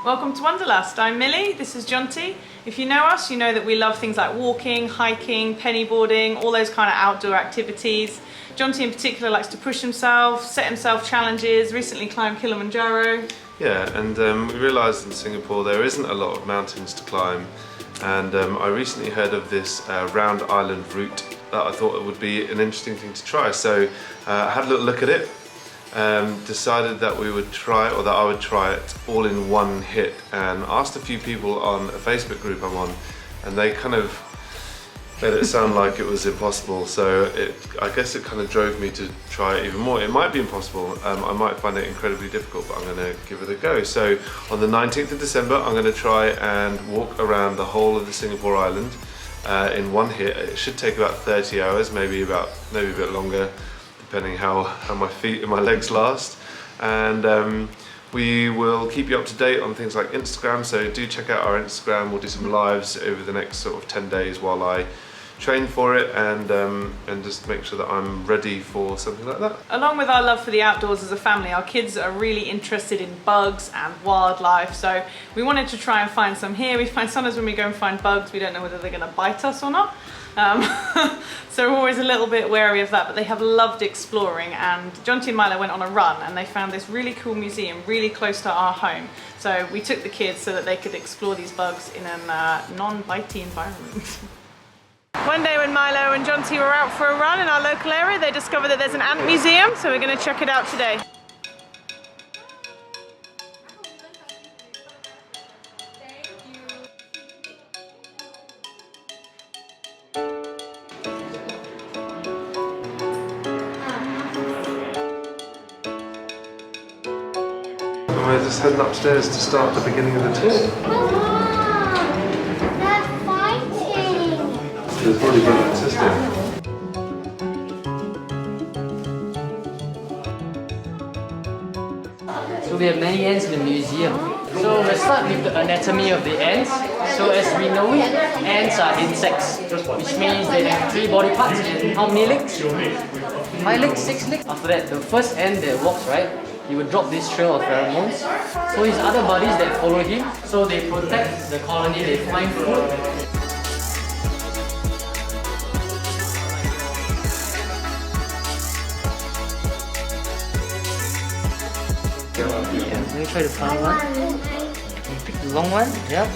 Welcome to Wanderlust. I'm Millie, this is Jonty. If you know us, you know that we love things like walking, hiking, pennyboarding, all those kind of outdoor activities. Jonty in particular likes to push himself, set himself challenges, recently climbed Kilimanjaro. Yeah, and we realised in Singapore there isn't a lot of mountains to climb, and I recently heard of this round island route that I thought it would be an interesting thing to try. So I had a little look at it. Decided that we would try, or that I would try it all in one hit, and asked a few people on a Facebook group I'm on, and they kind of made it sound like it was impossible. So I guess it kind of drove me to try it even more. It might be impossible, I might find it incredibly difficult, but I'm going to give it a go. So on the 19th of December I'm going to try and walk around the whole of the Singapore island in one hit. It should take about 30 hours, maybe a bit longer, depending how my feet and my legs last. And we will keep you up to date on things like Instagram, so do check out our Instagram. We'll do some lives over the next sort of 10 days while I train for it, and just make sure that I'm ready for something like that. Along with our love for the outdoors as a family, our kids are really interested in bugs and wildlife, so we wanted to try and find some here. We find sometimes when we go and find bugs, we don't know whether they're going to bite us or not. So we're always a little bit wary of that, but they have loved exploring, and Jonty and Milo went on a run and they found this really cool museum really close to our home. So we took the kids so that they could explore these bugs in a non-bitey environment. One day when Milo and Jonty were out for a run in our local area, they discovered that there's an ant museum, so we're going to check it out today. We're just heading upstairs to start the beginning of the tour. They're fighting! There's already been a system. So we have many ants in the museum. So we'll start with the anatomy of the ants. So as we know it, ants are insects, which means they have 3 body parts and how many legs? 5 legs, 6 legs. After that, the first ant that walks, right, he would drop this trail of pheromones. So his other buddies that follow him, so they protect the colony, they find food. Yeah, let me try to find one. You pick the long one, yep.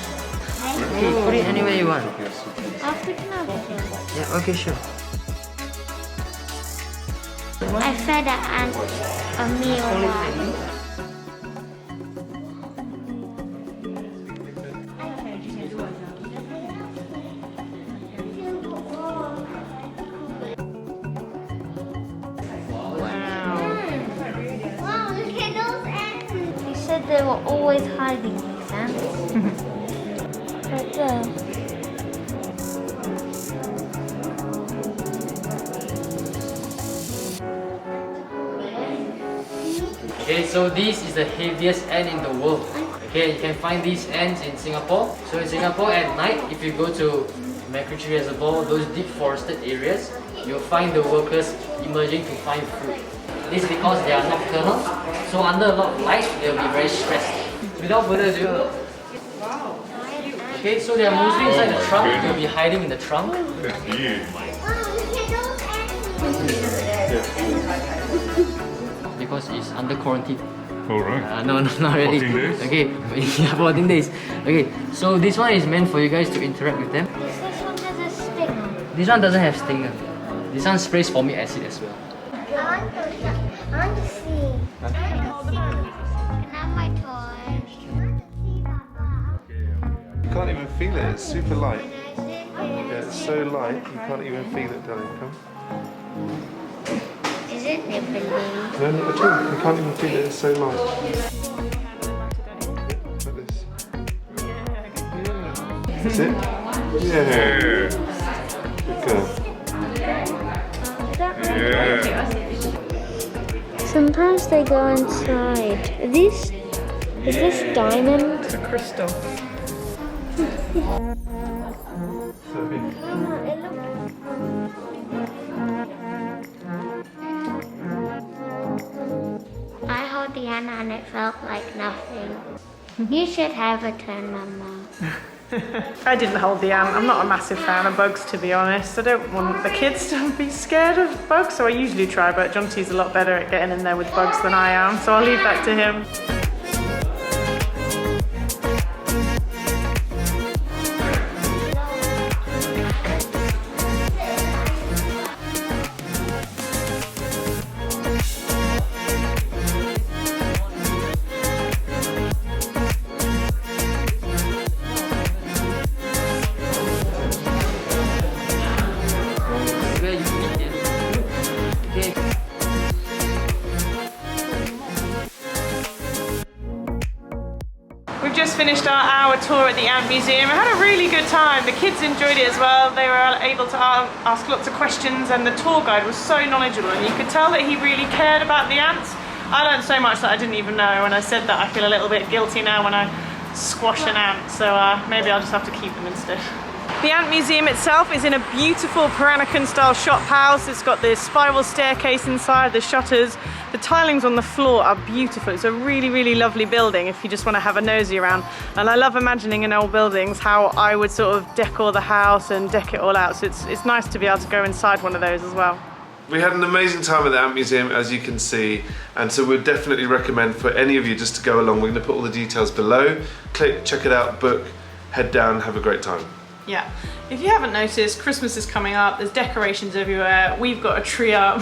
Okay, put it anywhere you want. I'll pick another one. Yeah, okay, sure. I fed an ant a meal once. Wow, look at those ants! You said they were always hiding, these ants. Right there. Okay, so this is the heaviest ant in the world. Okay, you can find these ants in Singapore. So in Singapore at night, if you go to Macritchie Reservoir, those deep forested areas, you'll find the workers emerging to find food. This is because they are nocturnal, so under a lot of light, they'll be very stressed. Without further ado, okay, so they are mostly inside the trunk. They'll be hiding in the trunk. Wow, look at those ants! Because it's under quarantine. Oh right. No, not really. 14 days? Okay, yeah, 14 days. Okay, so this one is meant for you guys to interact with them. This one has a stinger. This one doesn't have stinger. This one sprays formic acid as well. I want to see. Can I have my toy? You can't even feel it, it's super light. Yeah, it's so light, you can't even feel it, darling. Come. Is it nibbling? No, not at all. You can't even feel it, it's so light. Like this. That's it? Yeah. Good girl. Yeah. Sometimes they go inside. Is this diamond? It's a crystal. I held the hand and it felt like nothing. You should have a turn, Mama. I didn't hold the ant. I'm not a massive fan of bugs, to be honest. I don't want the kids to be scared of bugs, so I usually try, but Jonty's a lot better at getting in there with bugs than I am, so I'll leave that to him. Where you eat it. Okay. We've just finished our hour tour at the Ant Museum. I had a really good time. The kids enjoyed it as well. They were able to ask lots of questions, and the tour guide was so knowledgeable, and you could tell that he really cared about the ants. I learned so much that I didn't even know. When I said that, I feel a little bit guilty now when I squash an ant, so maybe I'll just have to keep them instead. The Ant Museum itself is in a beautiful Peranakan style shop house. It's got this spiral staircase inside, the shutters. The tilings on the floor are beautiful. It's a really, really lovely building if you just want to have a nosy around. And I love imagining in old buildings how I would sort of decor the house and deck it all out. So it's nice to be able to go inside one of those as well. We had an amazing time at the Ant Museum, as you can see, and so we'd definitely recommend for any of you just to go along. We're going to put all the details below. Click, check it out, book, head down, have a great time. Yeah, if you haven't noticed, Christmas is coming up, there's decorations everywhere, we've got a tree up,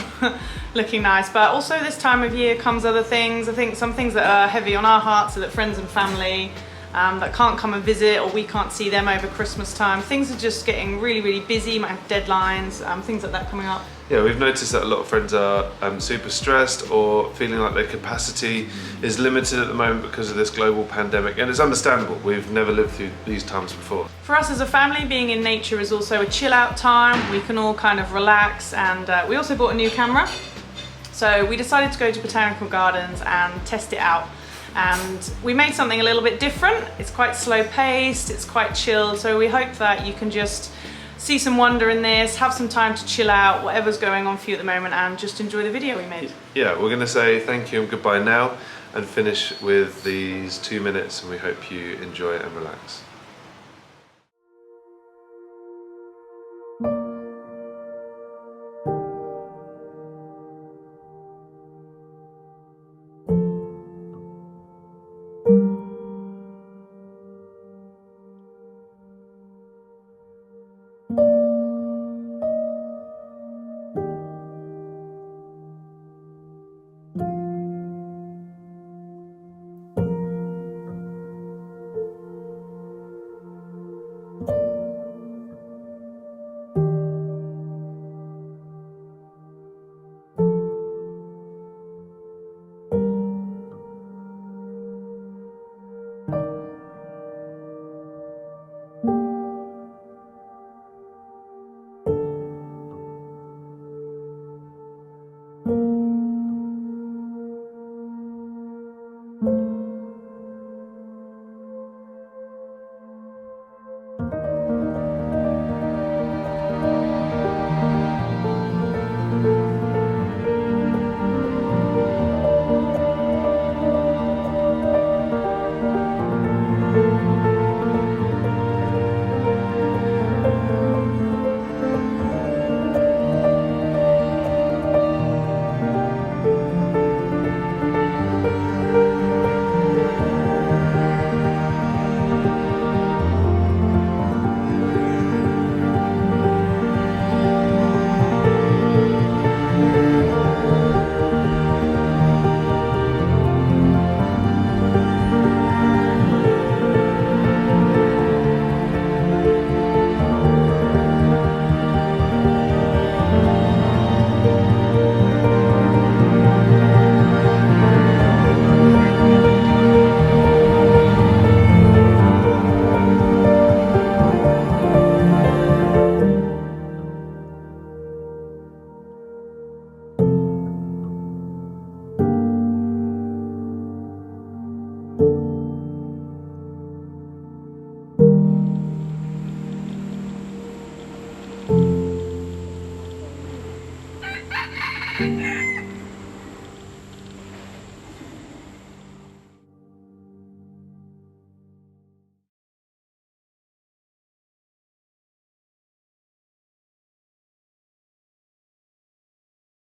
looking nice, but also this time of year comes other things. I think some things that are heavy on our hearts are that friends and family that can't come and visit, or we can't see them over Christmas time. Things are just getting really, really busy, might have deadlines, things like that coming up. Yeah, we've noticed that a lot of friends are super stressed or feeling like their capacity is limited at the moment because of this global pandemic, and it's understandable. We've never lived through these times before. For us as a family, being in nature is also a chill out time. We can all kind of relax, and we also bought a new camera. So we decided to go to Botanical Gardens and test it out. And we made something a little bit different. It's quite slow paced, it's quite chill, so we hope that you can just see some wonder in this, have some time to chill out, whatever's going on for you at the moment, and just enjoy the video we made. Yeah, we're going to say thank you and goodbye now and finish with these 2 minutes, and we hope you enjoy it and relax.